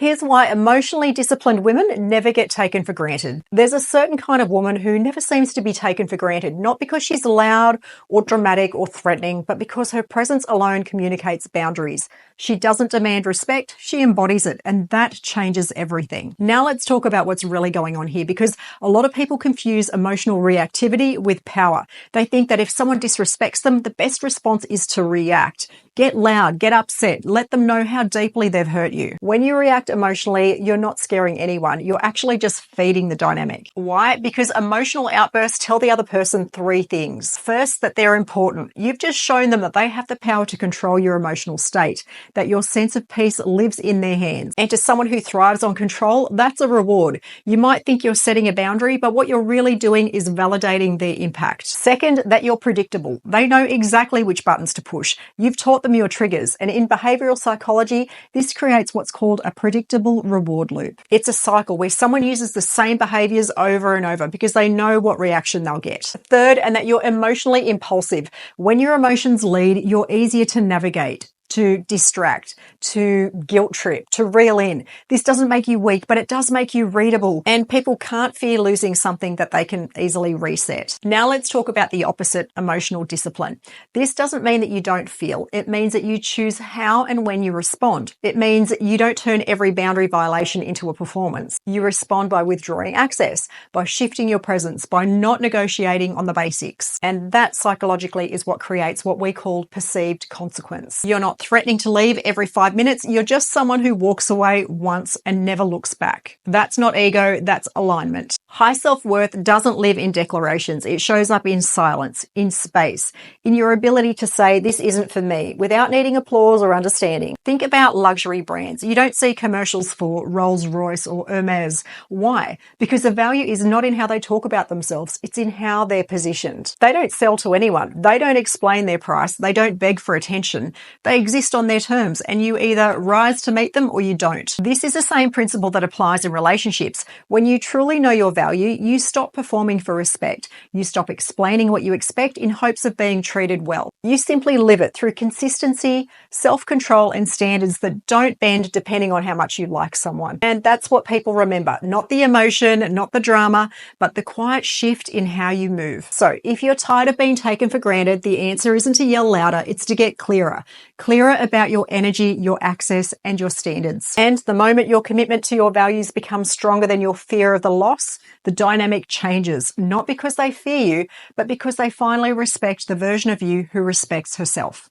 Here's why emotionally disciplined women never get taken for granted. There's a certain kind of woman who never seems to be taken for granted, not because she's loud or dramatic or threatening, but because her presence alone communicates boundaries. She doesn't demand respect, she embodies it, and that changes everything. Now let's talk about what's really going on here, because a lot of people confuse emotional reactivity with power. They think that if someone disrespects them, the best response is to react. Get loud, get upset, let them know how deeply they've hurt you. When you react emotionally, you're not scaring anyone. You're actually just feeding the dynamic. Why? Because emotional outbursts tell the other person three things. First, that they're important. You've just shown them that they have the power to control your emotional state, that your sense of peace lives in their hands. And to someone who thrives on control, that's a reward. You might think you're setting a boundary, but what you're really doing is validating their impact. Second, that you're predictable. They know exactly which buttons to push. You've taught them your triggers, and in behavioral psychology, this creates what's called a predictable reward loop. It's a cycle where someone uses the same behaviors over and over because they know what reaction they'll get. Third, and that you're emotionally impulsive. When your emotions lead, you're easier to navigate, to distract, to guilt trip, to reel in. This doesn't make you weak, but it does make you readable. And people can't fear losing something that they can easily reset. Now let's talk about the opposite, emotional discipline. This doesn't mean that you don't feel. It means that you choose how and when you respond. It means that you don't turn every boundary violation into a performance. You respond by withdrawing access, by shifting your presence, by not negotiating on the basics. And that psychologically is what creates what we call perceived consequence. You're not threatening to leave every 5 minutes. You're just someone who walks away once and never looks back. That's not ego, that's alignment. High self-worth doesn't live in declarations. It shows up in silence, in space, in your ability to say, this isn't for me, without needing applause or understanding. Think about luxury brands. You don't see commercials for Rolls-Royce or Hermes. Why? Because the value is not in how they talk about themselves. It's in how they're positioned. They don't sell to anyone. They don't explain their price. They don't beg for attention. They exist on their terms, and you either rise to meet them or you don't. This is the same principle that applies in relationships. When you truly know your value, you stop performing for respect. You stop explaining what you expect in hopes of being treated well. You simply live it through consistency, self-control, and standards that don't bend depending on how much you like someone. And that's what people remember. Not the emotion, not the drama, but the quiet shift in how you move. So if you're tired of being taken for granted, the answer isn't to yell louder, it's to get clearer. Clearer about your energy, your access, and your standards. And the moment your commitment to your values becomes stronger than your fear of the loss, the dynamic changes, not because they fear you, but because they finally respect the version of you who respects herself.